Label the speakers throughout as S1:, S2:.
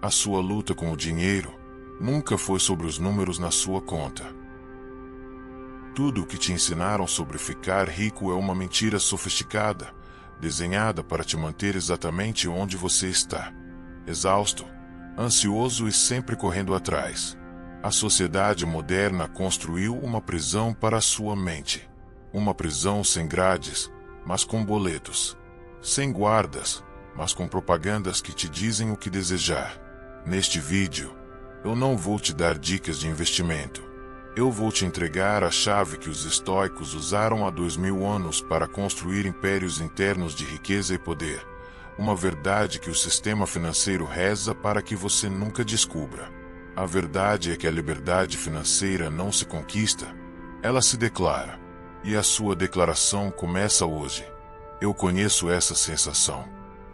S1: A sua luta com o dinheiro nunca foi sobre os números na sua conta. Tudo o que te ensinaram sobre ficar rico é uma mentira sofisticada, desenhada para te manter exatamente onde você está. Exausto, ansioso e sempre correndo atrás. A sociedade moderna construiu uma prisão para a sua mente. Uma prisão sem grades, mas com boletos. Sem guardas, mas com propagandas que te dizem o que desejar. Neste vídeo, eu não vou te dar dicas de investimento. Eu vou te entregar a chave que os estoicos usaram há 2000 anos para construir impérios internos de riqueza e poder. Uma verdade que o sistema financeiro reza para que você nunca descubra. A verdade é que a liberdade financeira não se conquista, ela se declara. E a sua declaração começa hoje. Eu conheço essa sensação.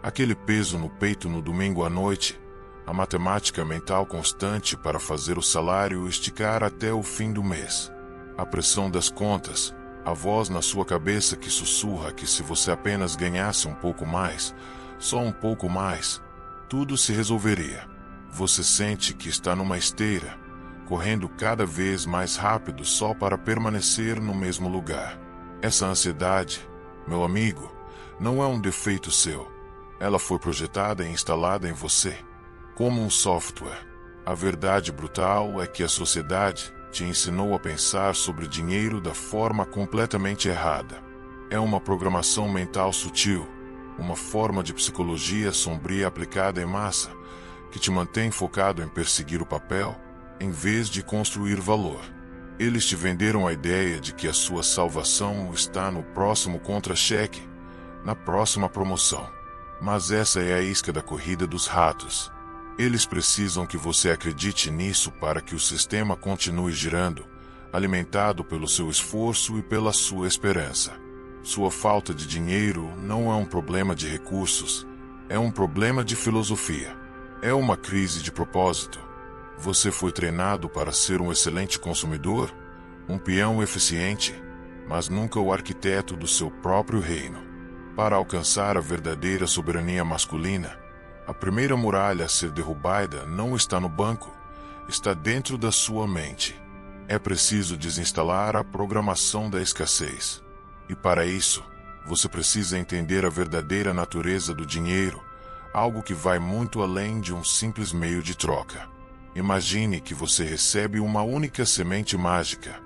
S1: Aquele peso no peito no domingo à noite, a matemática mental constante para fazer o salário esticar até o fim do mês. A pressão das contas, a voz na sua cabeça que sussurra que se você apenas ganhasse um pouco mais, só um pouco mais, tudo se resolveria. Você sente que está numa esteira, correndo cada vez mais rápido só para permanecer no mesmo lugar. Essa ansiedade, meu amigo, não é um defeito seu. Ela foi projetada e instalada em você, como um software. A verdade brutal é que a sociedade te ensinou a pensar sobre dinheiro da forma completamente errada. É uma programação mental sutil, uma forma de psicologia sombria aplicada em massa, que te mantém focado em perseguir o papel, em vez de construir valor. Eles te venderam a ideia de que a sua salvação está no próximo contra-cheque, na próxima promoção. Mas essa é a isca da corrida dos ratos. Eles precisam que você acredite nisso para que o sistema continue girando, alimentado pelo seu esforço e pela sua esperança. Sua falta de dinheiro não é um problema de recursos, é um problema de filosofia. É uma crise de propósito. Você foi treinado para ser um excelente consumidor, um peão eficiente, mas nunca o arquiteto do seu próprio reino. Para alcançar a verdadeira soberania masculina, a primeira muralha a ser derrubada não está no banco, está dentro da sua mente. É preciso desinstalar a programação da escassez. E para isso, você precisa entender a verdadeira natureza do dinheiro, algo que vai muito além de um simples meio de troca. Imagine que você recebe uma única semente mágica.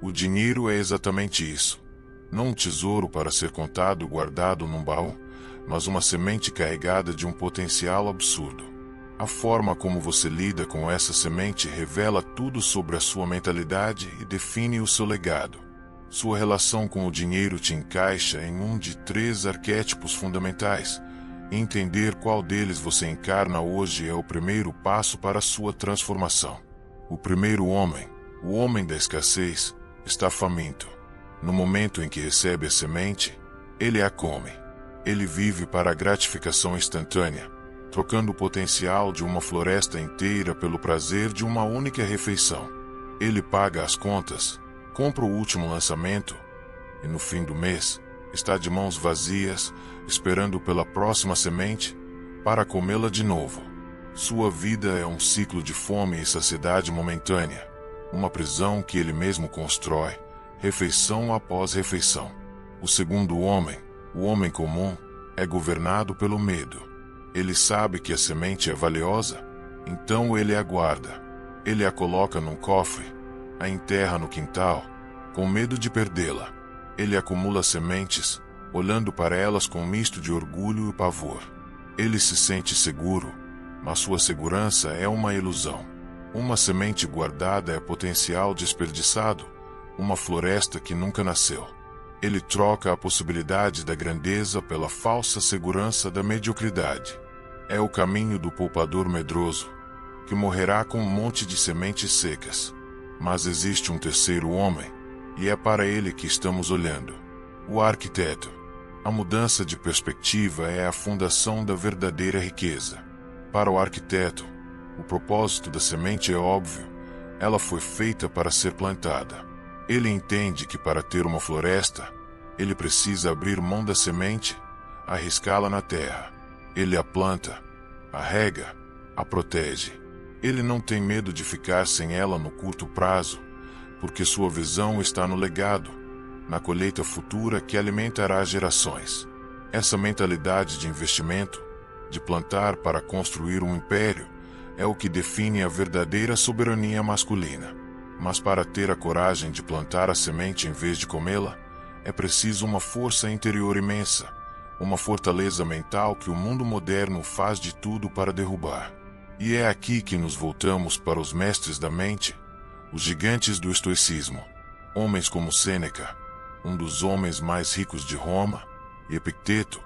S1: O dinheiro é exatamente isso. Não um tesouro para ser contado e guardado num baú, mas uma semente carregada de um potencial absurdo. A forma como você lida com essa semente revela tudo sobre a sua mentalidade e define o seu legado. Sua relação com o dinheiro te encaixa em um de 3 arquétipos fundamentais. Entender qual deles você encarna hoje é o primeiro passo para a sua transformação. O primeiro homem, o homem da escassez, está faminto. No momento em que recebe a semente, ele a come. Ele vive para a gratificação instantânea, trocando o potencial de uma floresta inteira pelo prazer de uma única refeição. Ele paga as contas, compra o último lançamento, e no fim do mês, está de mãos vazias, esperando pela próxima semente, para comê-la de novo. Sua vida é um ciclo de fome e saciedade momentânea, uma prisão que ele mesmo constrói, refeição após refeição. O segundo homem, o homem comum, é governado pelo medo. Ele sabe que a semente é valiosa, então ele a guarda. Ele a coloca num cofre, a enterra no quintal, com medo de perdê-la. Ele acumula sementes, olhando para elas com um misto de orgulho e pavor. Ele se sente seguro, mas sua segurança é uma ilusão. Uma semente guardada é potencial desperdiçado, uma floresta que nunca nasceu. Ele troca a possibilidade da grandeza pela falsa segurança da mediocridade. É o caminho do poupador medroso, que morrerá com um monte de sementes secas. Mas existe um terceiro homem, e é para ele que estamos olhando. O arquiteto. A mudança de perspectiva é a fundação da verdadeira riqueza. Para o arquiteto, o propósito da semente é óbvio. Ela foi feita para ser plantada. Ele entende que para ter uma floresta, ele precisa abrir mão da semente, arriscá-la na terra. Ele a planta, a rega, a protege. Ele não tem medo de ficar sem ela no curto prazo, porque sua visão está no legado, na colheita futura que alimentará gerações. Essa mentalidade de investimento, de plantar para construir um império, é o que define a verdadeira soberania masculina. Mas para ter a coragem de plantar a semente em vez de comê-la, é preciso uma força interior imensa, uma fortaleza mental que o mundo moderno faz de tudo para derrubar. E é aqui que nos voltamos para os mestres da mente, os gigantes do estoicismo, homens como Sêneca, um dos homens mais ricos de Roma, e Epicteto,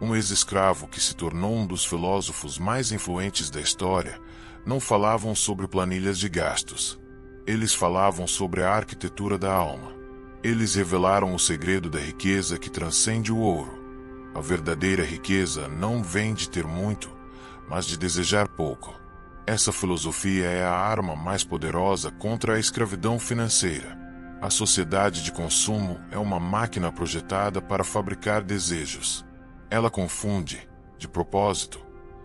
S1: um ex-escravo que se tornou um dos filósofos mais influentes da história, não falavam sobre planilhas de gastos. Eles falavam sobre a arquitetura da alma. Eles revelaram o segredo da riqueza que transcende o ouro. A verdadeira riqueza não vem de ter muito, mas de desejar pouco. Essa filosofia é a arma mais poderosa contra a escravidão financeira. A sociedade de consumo é uma máquina projetada para fabricar desejos. Ela confunde, de propósito,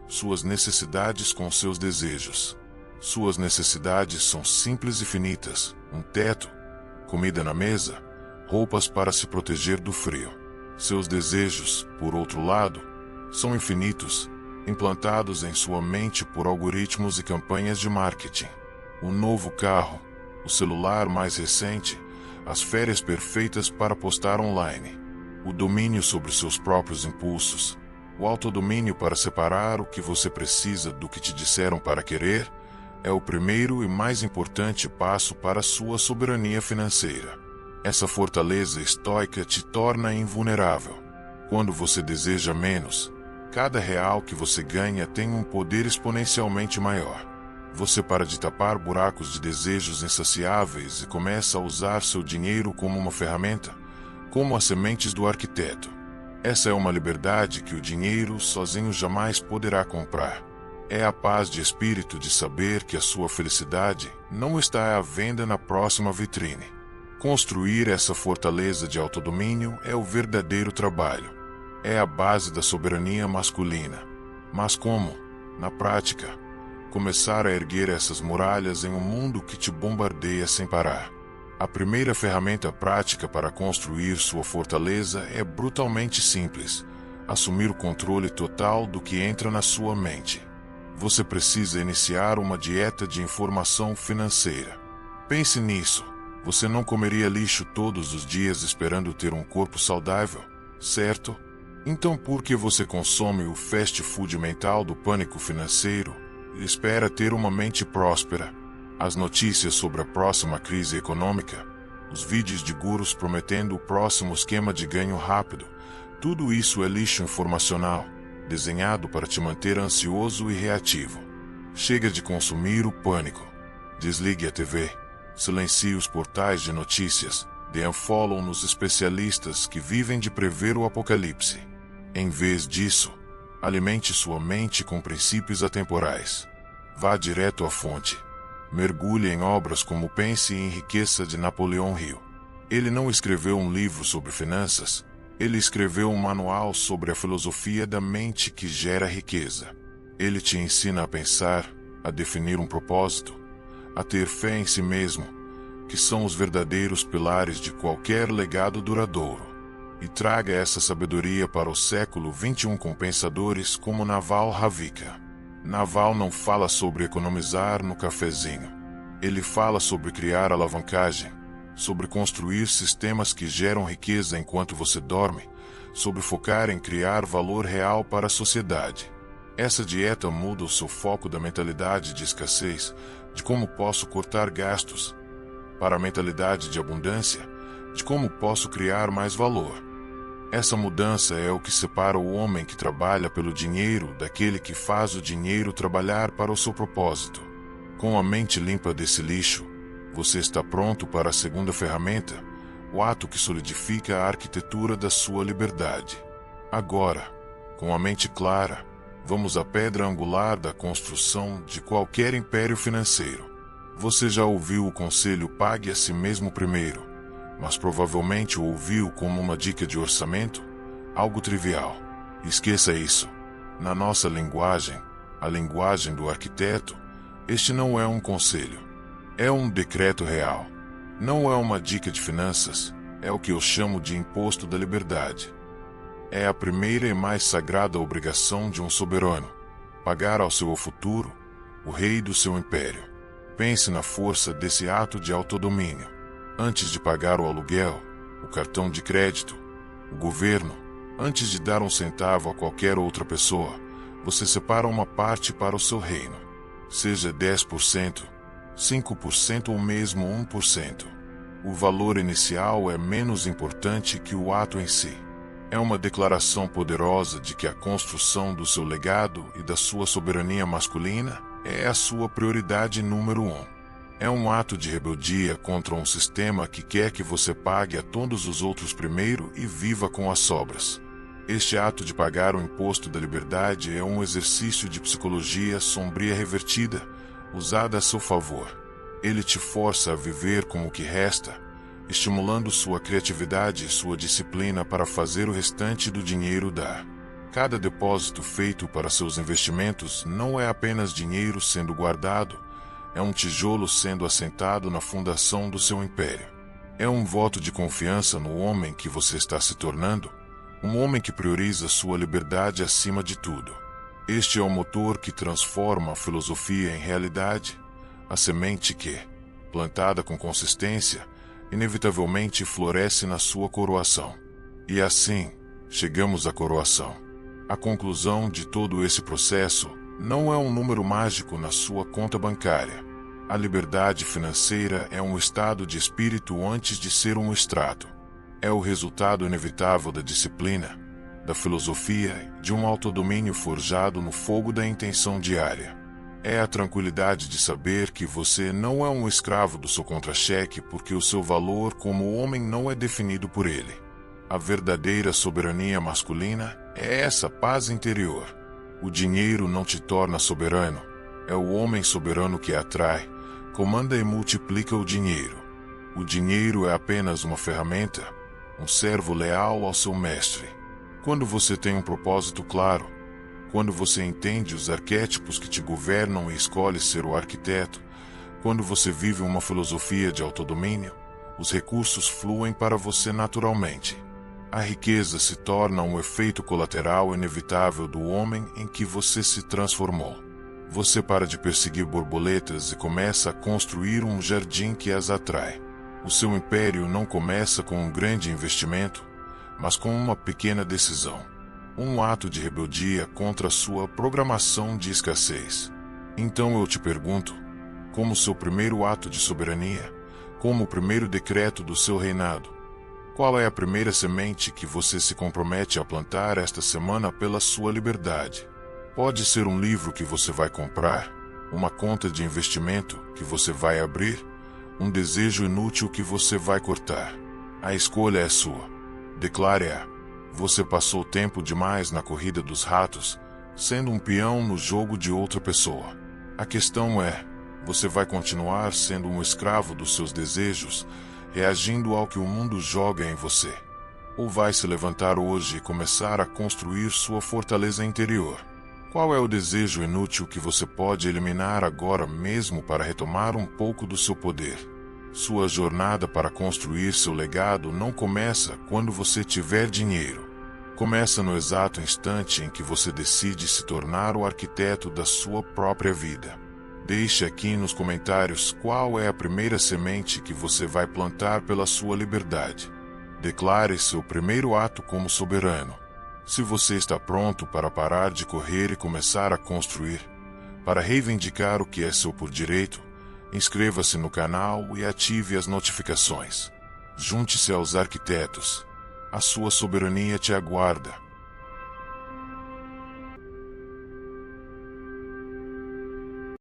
S1: suas necessidades com seus desejos. Suas necessidades são simples e finitas: um teto, comida na mesa, roupas para se proteger do frio. Seus desejos, por outro lado, são infinitos, implantados em sua mente por algoritmos e campanhas de marketing. O novo carro, o celular mais recente, as férias perfeitas para postar online. O domínio sobre seus próprios impulsos, o autodomínio para separar o que você precisa do que te disseram para querer, é o primeiro e mais importante passo para a sua soberania financeira. Essa fortaleza estoica te torna invulnerável. Quando você deseja menos, cada real que você ganha tem um poder exponencialmente maior. Você para de tapar buracos de desejos insaciáveis e começa a usar seu dinheiro como uma ferramenta, como as sementes do arquiteto. Essa é uma liberdade que o dinheiro sozinho jamais poderá comprar. É a paz de espírito de saber que a sua felicidade não está à venda na próxima vitrine. Construir essa fortaleza de autodomínio é o verdadeiro trabalho. É a base da soberania masculina. Mas como, na prática, começar a erguer essas muralhas em um mundo que te bombardeia sem parar? A primeira ferramenta prática para construir sua fortaleza é brutalmente simples: assumir o controle total do que entra na sua mente. Você precisa iniciar uma dieta de informação financeira. Pense nisso. Você não comeria lixo todos os dias esperando ter um corpo saudável, certo? Então por que você consome o fast food mental do pânico financeiro e espera ter uma mente próspera? As notícias sobre a próxima crise econômica, os vídeos de gurus prometendo o próximo esquema de ganho rápido, tudo isso é lixo informacional, desenhado para te manter ansioso e reativo. Chega de consumir o pânico. Desligue a TV. Silencie os portais de notícias. Dê um follow nos especialistas que vivem de prever o apocalipse. Em vez disso, alimente sua mente com princípios atemporais. Vá direto à fonte. Mergulhe em obras como Pense e Enriqueça de Napoleão Hill. Ele não escreveu um livro sobre finanças, ele escreveu um manual sobre a filosofia da mente que gera riqueza. Ele te ensina a pensar, a definir um propósito, a ter fé em si mesmo, que são os verdadeiros pilares de qualquer legado duradouro. E traga essa sabedoria para o século XXI com pensadores como Naval Ravikant. Naval não fala sobre economizar no cafezinho. Ele fala sobre criar alavancagem, sobre construir sistemas que geram riqueza enquanto você dorme, sobre focar em criar valor real para a sociedade. Essa dieta muda o seu foco da mentalidade de escassez, de como posso cortar gastos, para a mentalidade de abundância, de como posso criar mais valor. Essa mudança é o que separa o homem que trabalha pelo dinheiro daquele que faz o dinheiro trabalhar para o seu propósito. Com a mente limpa desse lixo, você está pronto para a segunda ferramenta, o ato que solidifica a arquitetura da sua liberdade. Agora, com a mente clara, vamos à pedra angular da construção de qualquer império financeiro. Você já ouviu o conselho pague a si mesmo primeiro, mas provavelmente o ouviu como uma dica de orçamento, algo trivial. Esqueça isso. Na nossa linguagem, A linguagem do arquiteto, este não é um conselho. É um decreto real. Não é uma dica de finanças, é o que eu chamo de imposto da liberdade. É a primeira e mais sagrada obrigação de um soberano: pagar ao seu futuro, o rei do seu império. Pense na força desse ato de autodomínio. Antes de pagar o aluguel, o cartão de crédito, o governo, antes de dar um centavo a qualquer outra pessoa, você separa uma parte para o seu reino. Seja 10%, 5% ou mesmo 1%. O valor inicial é menos importante que o ato em si. É uma declaração poderosa de que a construção do seu legado e da sua soberania masculina é a sua prioridade número 1. É um ato de rebeldia contra um sistema que quer que você pague a todos os outros primeiro e viva com as sobras. Este ato de pagar o imposto da liberdade é um exercício de psicologia sombria revertida, usada a seu favor. Ele te força a viver com o que resta, estimulando sua criatividade e sua disciplina para fazer o restante do dinheiro dar. Cada depósito feito para seus investimentos não é apenas dinheiro sendo guardado, é um tijolo sendo assentado na fundação do seu império. É um voto de confiança no homem que você está se tornando, um homem que prioriza sua liberdade acima de tudo. Este é o motor que transforma a filosofia em realidade, a semente que, plantada com consistência, inevitavelmente floresce na sua coroação. E assim, chegamos à coroação. A conclusão de todo esse processo não é um número mágico na sua conta bancária. A liberdade financeira é um estado de espírito antes de ser um extrato. É o resultado inevitável da disciplina, da filosofia, de um autodomínio forjado no fogo da intenção diária. É a tranquilidade de saber que você não é um escravo do seu contra-cheque porque o seu valor como homem não é definido por ele. A verdadeira soberania masculina é essa paz interior. O dinheiro não te torna soberano. É o homem soberano que atrai, comanda e multiplica o dinheiro. O dinheiro é apenas uma ferramenta, um servo leal ao seu mestre. Quando você tem um propósito claro, quando você entende os arquétipos que te governam e escolhe ser o arquiteto, quando você vive uma filosofia de autodomínio, os recursos fluem para você naturalmente. A riqueza se torna um efeito colateral inevitável do homem em que você se transformou. Você para de perseguir borboletas e começa a construir um jardim que as atrai. O seu império não começa com um grande investimento, mas com uma pequena decisão. Um ato de rebeldia contra a sua programação de escassez. Então eu te pergunto, como seu primeiro ato de soberania, como o primeiro decreto do seu reinado, qual é a primeira semente que você se compromete a plantar esta semana pela sua liberdade? Pode ser um livro que você vai comprar, uma conta de investimento que você vai abrir, um desejo inútil que você vai cortar. A escolha é sua. Declare-a. Você passou tempo demais na corrida dos ratos, sendo um peão no jogo de outra pessoa. A questão é, você vai continuar sendo um escravo dos seus desejos, reagindo ao que o mundo joga em você? Ou vai se levantar hoje e começar a construir sua fortaleza interior? Qual é o desejo inútil que você pode eliminar agora mesmo para retomar um pouco do seu poder? Sua jornada para construir seu legado não começa quando você tiver dinheiro. Começa no exato instante em que você decide se tornar o arquiteto da sua própria vida. Deixe aqui nos comentários qual é a primeira semente que você vai plantar pela sua liberdade. Declare seu primeiro ato como soberano. Se você está pronto para parar de correr e começar a construir, para reivindicar o que é seu por direito, inscreva-se no canal e ative as notificações. Junte-se aos arquitetos. A sua soberania te aguarda.